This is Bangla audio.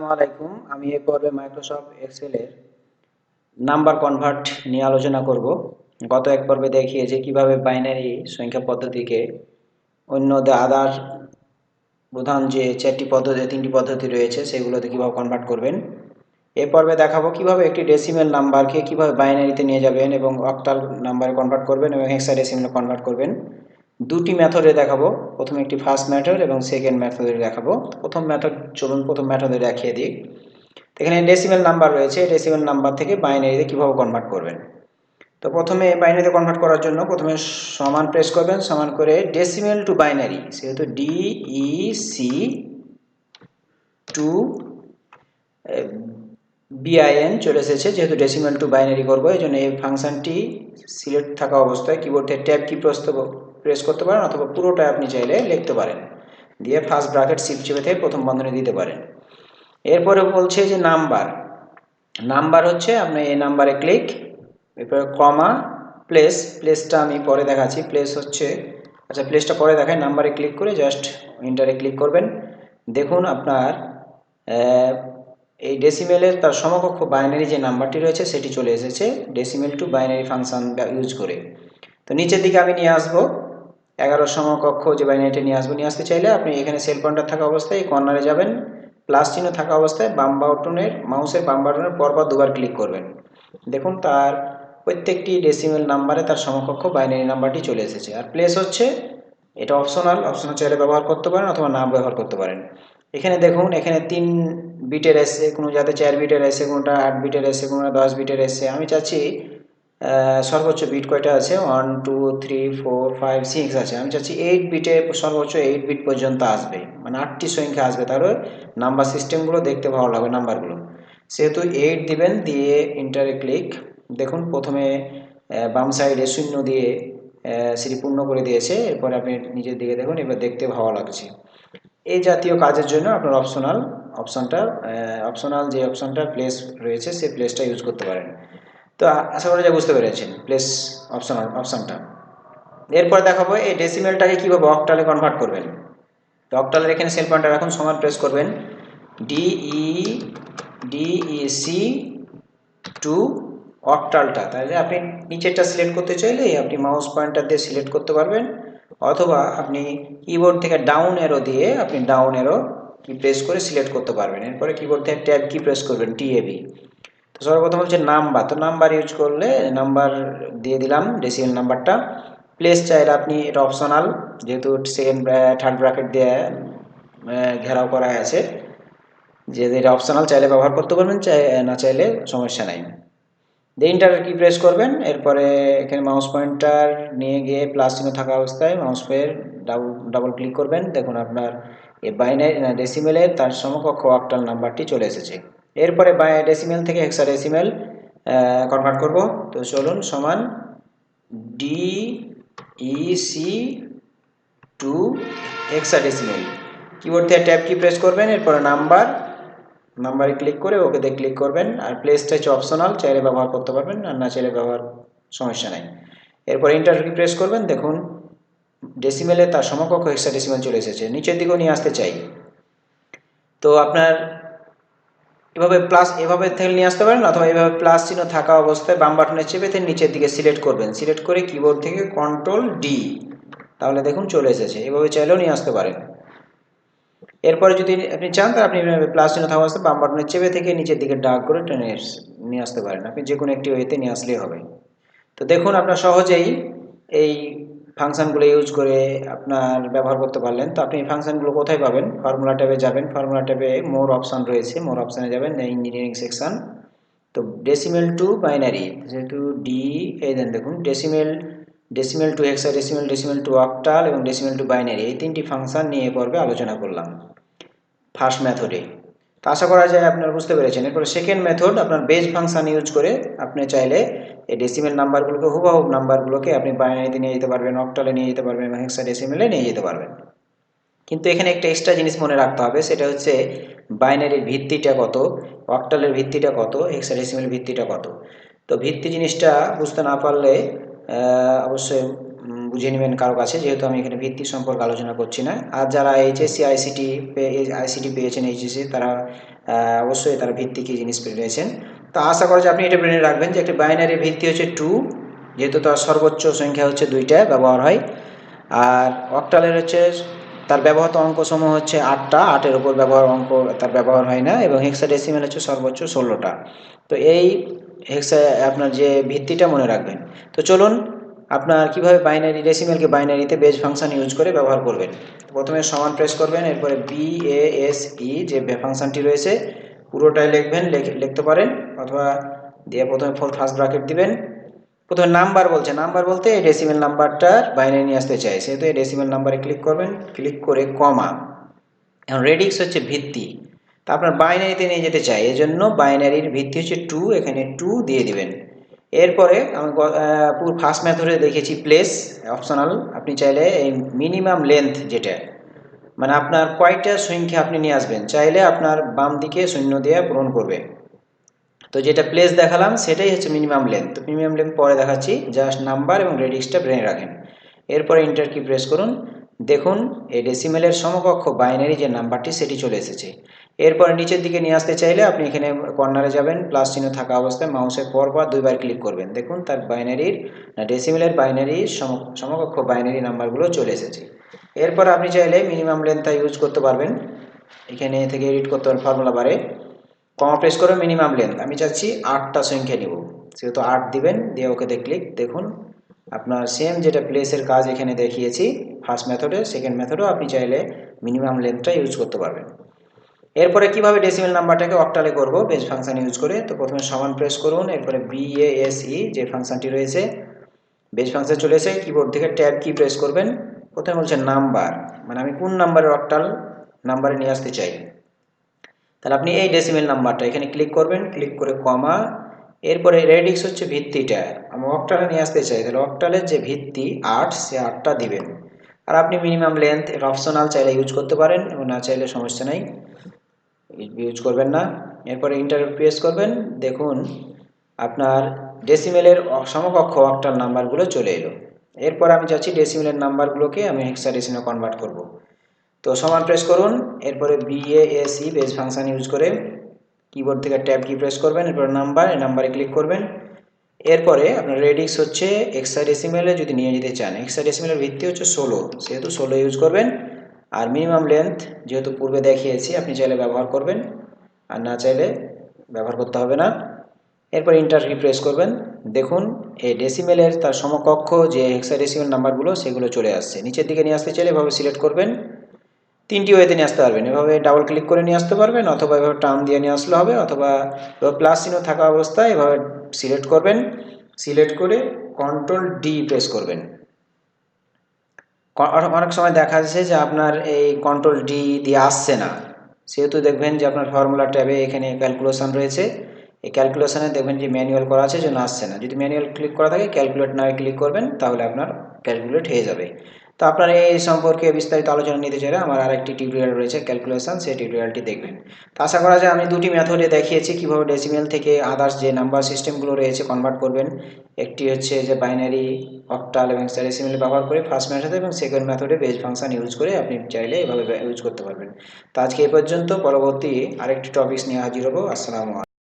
আসসালামু আলাইকুম। আমি এই পর্বে মাইক্রোসফট এক্সেলের নাম্বার কনভার্ট নিয়ে আলোচনা করব। গত এক পর্বে দেখিয়েছি কিভাবে বাইনারি সংখ্যা পদ্ধতিকে অন্য আদার প্রধান যে তিনটি পদ্ধতি রয়েছে সেগুলোতে কিভাবে কনভার্ট করবেন। এ পর্বে দেখাবো কিভাবে একটি ডেসিমেল নাম্বারকে কিভাবে বাইনারিতে নিয়ে যাবেন এবং অক্টাল নাম্বারে কনভার্ট করবেন এবং হেক্সাডেসিমেলে কনভার্ট করবেন। দুটি মেথডে দেখাবো, প্রথমে একটি ফার্স্ট মেথড এবং সেকেন্ড মেথডে দেখাবো। প্রথম মেথড, চলুন প্রথম মেথডে দেখিয়ে দিই। এখানে ডেসিমেল নাম্বার রয়েছে, ডেসিমেল নাম্বার থেকে বাইনারিতে কিভাবে কনভার্ট করবেন। তো প্রথমে বাইনারিতে কনভার্ট করার জন্য প্রথমে সমান প্রেস করবেন, সমান করে ডেসিমেল টু বাইনারি, সেহেতু DEC টু BIN চলে এসেছে, যেহেতু ডেসিমেল টু বাইনারি করবো এই জন্য এই ফাংশনটি সিলেক্ট থাকা অবস্থায় কিবোর্ড থেকে ট্যাব কি প্রেস করতে পারেন অথবা পুরোটা আপনি চাইলে লিখতে পারেন, দিয়ে ফার্স্ট ব্র্যাকেট শিফট চেপে থেকে প্রথম বন্ধনী দিতে পারেন। এরপরে বলছে যে নাম্বার হচ্ছে আপনি এই নাম্বারে ক্লিক, এরপরে কমা প্লেসটা আমি পরে দেখাচ্ছি। প্লেসটা পরে দেখায়। নাম্বারে ক্লিক করে জাস্ট এন্টারে ক্লিক করবেন। দেখুন আপনার এই ডেসিমেলের তার সমকক্ষ বাইনারি যে নাম্বারটি রয়েছে সেটি চলে এসেছে decimal two binary function use করে। তো নিচের দিকে আমি নিয়ে আসবো 11 সমকক্ষ যে বাইনারিটা নিয়ে আসতে চাইলে আপনি এখানে সেল পয়েন্টার থাকা অবস্থায় এই কর্নারে যাবেন, প্লাস চিহ্ন থাকা অবস্থায় মাউসের বাম বাটনের পরপর দুবার ক্লিক করবেন। দেখুন তার প্রত্যেকটি ডেসিমেল নাম্বারে তার সমকক্ষ বাইনারি নাম্বারটি চলে এসেছে। আর প্লেস হচ্ছে এটা অপশনাল চাইলে ব্যবহার করতে পারেন অথবা না ব্যবহার করতে পারেন। এখানে দেখুন, এখানে 3 বিটের এসে, কোনো যাতে 4 বিটের এসে, কোনোটা 8 বিটের এসে, কোনোটা 10 বিটের এসে। আমি চাচ্ছি সর্বোচ্চ বিট কয়টা আছে, 1 2 3 4 5 6 আছে। আমি চাচ্ছি 8 বিটে সর্বোচ্চ 8 বিট পর্যন্ত আসবে, মানে 8টি সংখ্যা আসবে, তাহলে নাম্বার সিস্টেমগুলো দেখতে ভালো লাগবে নাম্বারগুলো। সেহেতু 8 দিবেন, দিয়ে ইন্টারে ক্লিক। দেখুন প্রথমে বাম সাইডে শূন্য দিয়ে সেটি পূর্ণ করে দিয়েছে। এরপরে আপনি নিজের দিকে দেখুন, এবার দেখতে ভালো লাগছে। এই জাতীয় কাজের জন্য আপনার অপশনাল যে অপশনটা প্লেস রয়েছে সেই প্লেসটা ইউজ করতে পারেন। তো আশা করি যে বুঝতে পেরেছেন প্লেস অপশনটা। এরপর দেখাবো এই ডেসিমেলটাকে কীভাবে অক্টালে কনভার্ট করবেন। তো অক্টালের এখানে সেল পয়েন্টার রাখুন, সমান প্রেস করবেন DEC টু অক্টালটা। তাহলে আপনি নিচেরটা সিলেক্ট করতে চাইলে আপনি মাউস পয়েন্টার দিয়ে সিলেক্ট করতে পারবেন, অথবা আপনি কিবোর্ড থেকে ডাউন অ্যারো দিয়ে আপনি ডাউন অ্যারো কি প্রেস করে সিলেক্ট করতে পারবেন। এরপরে কিবোর্ড থেকে ট্যাব কি প্রেস করবেন, TAB। তো সর্বপ্রথম হচ্ছে নাম্বার। তো নাম্বার ইউজ করলে নাম্বার দিয়ে দিলাম, ডেসিমেল নাম্বারটা। প্লেস চাইলে আপনি, এটা অপশনাল, যেহেতু থার্ড ব্র্যাকেট দিয়ে ঘেরাও করা আছে, যে এটা অপশনাল, চাইলে ব্যবহার করতে পারবেন, না চাইলে সমস্যা নাই। দিয়ে ইন্টার কি প্রেস করবেন। এরপরে এখানে মাউস পয়েন্টার নিয়ে গিয়ে প্লাস চিহ্ন থাকা অবস্থায় মাউসের ডাবল ক্লিক করবেন। দেখুন আপনার এই বাইনারি ডেসিমেলের তার সমকক্ষ অক্টাল নাম্বারটি চলে এসেছে। এরপরে ডেসিমেল থেকে হেক্সাডেসিমেল কনভার্ট করব। তো চলুন, সমান DEC টু হেক্সাডেসিমেল। কিবোর্ড থেকে ট্যাব কি প্রেস করবেন, এরপরে নাম্বারে ক্লিক করে ওকেতে ক্লিক করবেন। আর প্লেসটা হচ্ছে অপশনাল, চাইলে ব্যবহার করতে পারবেন আর না চাইলে ব্যবহার সমস্যা নাই। এরপর এন্টার কি প্রেস করবেন। দেখুন ডেসিমেলে তার সমকক্ষ হেক্সাডেসিমেল চলে এসেছে। নিচের দিকেও নিয়ে আসতে চাই, তো আপনার এভাবে থেকে নিয়ে আসতে পারেন, অথবা এভাবে প্লাস চিহ্ন থাকা অবস্থায় বাম বাটনে চেপে নিচের দিকে সিলেক্ট করবেন। সিলেক্ট করে কিবোর্ড থেকে Ctrl+D, তাহলে দেখুন চলে এসেছে। এভাবে চাইলেও নিয়ে আসতে পারেন। এরপরে যদি আপনি চান তাহলে আপনি প্লাস চিহ্ন থাকা অবস্থায় বাম বাটনে চেপে থেকে নিচের দিকে ড্র্যাগ করে টেনে নিয়ে আসতে পারেন। আপনি যে কোনো একটি ওয়েতে নিয়ে আসলেই হবে। তো দেখুন আপনার সহজেই এই ফাংশনগুলো ইউজ করে আপনার ব্যবহার করতে পারলেন। তো আপনি এই ফাংশনগুলো কোথায় পাবেন, ফর্মুলা ট্যাবে যাবেন। ফর্মুলা ট্যাবে মোর অপশান রয়েছে, মোর অপশানে যাবেন, ইঞ্জিনিয়ারিং সেকশন। তো ডেসিমেল টু বাইনারি, যেহেতু দেখুন decimal two hexadecimal, decimal two octal এবং ডেসিমেল টু বাইনারি, এই তিনটি ফাংশন নিয়ে পর্বে আলোচনা করলাম ফার্স্ট মেথডে। তো আশা করা যায় আপনারা বুঝতে পেরেছেন। এরপরে সেকেন্ড মেথড, আপনার বেজ ফাংশন ইউজ করে আপনি চাইলে এই ডেসিমেল নাম্বারগুলোকে, হুবহু নাম্বারগুলোকে আপনি বাইনারিতে নিয়ে যেতে পারবেন, অক্টালে নিয়ে যেতে পারবেন এবং হেক্সাডেসিমেলে নিয়ে যেতে পারবেন। কিন্তু এখানে একটা এক্সট্রা জিনিস মনে রাখতে হবে, সেটা হচ্ছে বাইনারির ভিত্তিটা কত, অক্টালের ভিত্তিটা কত, হেক্সাডেসিমেল ভিত্তিটা কত। তো ভিত্তি জিনিসটা বুঝতে না পারলে অবশ্যই বুঝে নেবেন কারো কাছে, যেহেতু আমি এখানে ভিত্তি সম্পর্কে আলোচনা করছি না। আর যারা এইচএসসি আইসিটি পেয়েছেন এইচএসসি, তারা অবশ্যই তারা ভিত্তি কী জিনিস পেয়েছেন। তো আশা করি যে আপনি এটা ব্রেনে রাখবেন যে একটা বাইনারি ভিত্তি হচ্ছে 2, যেহেতু তার সর্বোচ্চ সংখ্যা হচ্ছে 2টা ব্যবহার হয়। আর অক্টালের হচ্ছে তার ব্যবহৃত অঙ্ক সমূহ হচ্ছে 8টা, 8-এর উপর অঙ্ক তার ব্যবহার হয় না, এবং হেক্সাডেসিমেল হচ্ছে সর্বোচ্চ 16টা। তো এই আপনার যে ভিত্তিটা মনে রাখবেন। তো চলুন আপনার কিভাবে বাইনারি ডেসিমেলকে বাইনারিতে বেজ ফাংশন ইউজ করে ব্যবহার করবেন। প্রথমে সমান প্রেস করবেন, এরপরে BASE যে ফাংশনটি রয়েছে পুরোটাই লিখবেন, লিখতে পারেন, অথবা দিয়ে প্রথমে ফার্স্ট ব্র্যাকেট দিবেন। প্রথমে নাম্বার বলছে, নাম্বার বলতে এই ডেসিমেল নাম্বারটার বাইনারি নিয়ে আসতে চাই, সেহেতু এই ডেসিমেল নাম্বারে ক্লিক করবেন, ক্লিক করে কমা। এখন রেডিক্স হচ্ছে ভিত্তি, তা আপনার বাইনারিতে নিয়ে যেতে চাই, এজন্য বাইনারির ভিত্তি হচ্ছে 2, এখানে 2 দিয়ে দিবেন। এরপরে আমি পুরো ফার্স্ট মেথডে দেখেছি প্লেস অপশনাল, আপনি চাইলে এই মিনিমাম লেন্থ যেটা মানে আপনার কয়টা সংখ্যা আপনি নিয়ে আসবেন, চাইলে আপনার বাম দিকে শূন্য দিয়ে পূরণ করবে। তো যেটা প্লেস দেখালাম সেটাই হচ্ছে মিনিমাম লেন্থ। তো মিনিমাম লেন্থ পরে দেখাচ্ছি, জাস্ট নাম্বার এবং রেডিক্সটা ব্রেনে রাখেন। এরপরে ইন্টার কি প্রেস করুন, দেখুন এই ডেসিমেলের সমকক্ষ বাইনারি যে নাম্বারটি সেটি চলে এসেছে। এরপরে নিচের দিকে নিয়ে আসতে চাইলে আপনি এখানে কর্নারে যাবেন, প্লাস চিহ্ন থাকা অবস্থায় মাউসের পরপর 2বার ক্লিক করবেন, দেখুন তার বাইনারির ডেসিমেলের বাইনারির সমকক্ষ বাইনারি নাম্বারগুলো চলে এসেছে। এরপর আপনি চাইলে মিনিমাম লেন্থটা ইউজ করতে পারবেন, এখানে থেকে এডিট করতে পারেন ফর্মুলা বারে, কমা প্রেস করে মিনিমাম লেন্থ আমি চাচ্ছি 8টা সংখ্যা নিব, সেহেতু 8 দিবেন, দিয়ে ওকেতে ক্লিক। দেখুন আপনার সেম যেটা প্লেসের কাজ এখানে দেখিয়েছি ফার্স্ট মেথডে, সেকেন্ড মেথডেও আপনি চাইলে মিনিমাম লেন্থটা ইউজ করতে পারবেন। এরপরে কিভাবে ডেসিমেল নাম্বারটাকে অক্টালে করব বেজ ফাংশন ইউজ করে, তো প্রথমে সমান প্রেস করুন, এরপরে BASE যে ফাংশনটি রয়েছে বেজ ফাংশন চলে এসে কিবোর্ড থেকে ট্যাব কি প্রেস করবেন। প্রথমে বলছে নাম্বার, মানে আমি কোন নাম্বারের অক্টাল নাম্বারে নিয়ে আসতে চাই, তাহলে আপনি এই ডেসিমেল নাম্বারটা এখানে ক্লিক করবেন, ক্লিক করে কমা। এরপরে রেডিক্স হচ্ছে ভিত্তিটা, আমি অক্টালে নিয়ে আসতে চাই, তাহলে অক্টালের যে ভিত্তি 8 সে 8টা দিবেন। আর আপনি মিনিমাম লেন্থ এর অপশনাল চাইলে ইউজ করতে পারেন, এবং না চাইলে সমস্যা নাই, ইউজ করবেন না। এরপরে ইন্টার প্রেস করবেন, দেখুন আপনার ডেসিমেলের সমকক্ষ অক্টাল নাম্বারগুলো চলে এলো। এরপর আমি চাচ্ছি ডেসিমেলের নাম্বারগুলোকে আমি হেক্সাডেসিমে কনভার্ট করব। তো সমান প্রেস করুন, এরপরে BASE বেজ ফাংশন ইউজ করে কিবোর্ড থেকে ট্যাব কি প্রেস করবেন, এরপর নাম্বার, এই নাম্বারে ক্লিক করবেন। এরপরে আপনার রেডিক্স হচ্ছে হেক্সাডেসিমেলে যদি নিয়ে যেতে চান, হেক্সাডেসিমেলের ভিত্তি হচ্ছে 16, সেহেতু 16 ইউজ করবেন। আর মিনিমাম লেন্থ যেহেতু পূর্বে দেখিয়েছি আপনি চাইলে ব্যবহার করবেন, আর না চাইলে ব্যবহার করতে হবে না। এরপর ইন্টার কি প্রেস করবেন, দেখুন এই ডেসিমেলের তার সমকক্ষ যে হেক্সাডেসিমেল নাম্বারগুলো সেগুলো চলে আসছে। নিচের দিকে নিয়ে আসতে চাইলে এভাবে সিলেক্ট করবেন, 3টি ওয়েতে নিয়ে আসতে পারবেন, এভাবে ডাবল ক্লিক করে নিয়ে আসতে পারবেন, অথবা এভাবে টার্ন দিয়ে নিয়ে আসলে হবে, অথবা প্লাস চিহ্ন থাকা অবস্থায় এভাবে সিলেক্ট করবেন, সিলেক্ট করে Ctrl+D প্রেস করবেন। অনেক সময় দেখা যাচ্ছে যে আপনার এই Ctrl+D দিয়ে আসছে না, সেহেতু দেখবেন যে আপনার ফর্মুলা ট্যাবে এখানে ক্যালকুলেশন রয়েছে, এই ক্যালকুলেশনে দেখবেন যে ম্যানুয়াল করা আছে জন্য আসছে না। যদি ম্যানুয়াল ক্লিক করা থাকে ক্যালকুলেট নাও ক্লিক করবেন, তাহলে আপনার ক্যালকুলেট হয়ে যাবে। তো আপনার এই সম্পর্কে বিস্তারিত আলোচনা নিতে চাইলে আমার আরেকটি টিউটোরিয়াল রয়েছে ক্যালকুলেশন, সেই টিউটোরিয়ালটি দেখবেন। তো আশা করা যায় আমি 2টি মেথডে দেখিয়েছি কীভাবে ডেসিমেল থেকে আদার্স যে নাম্বার সিস্টেমগুলো রয়েছে কনভার্ট করবেন। একটি হচ্ছে যে বাইনারি, অক্টাল এবং হেক্সাডেসিমেল ব্যবহার করে ফার্স্ট মেথডে, এবং সেকেন্ড মেথডে বেজ ফাংশন ইউজ করে আপনি চাইলে এভাবে ইউজ করতে পারবেন। তো আজকে এই পর্যন্ত, পরবর্তী আরেকটি টপিকস নিয়ে হাজির হব। আসসালামু আলাইকুম।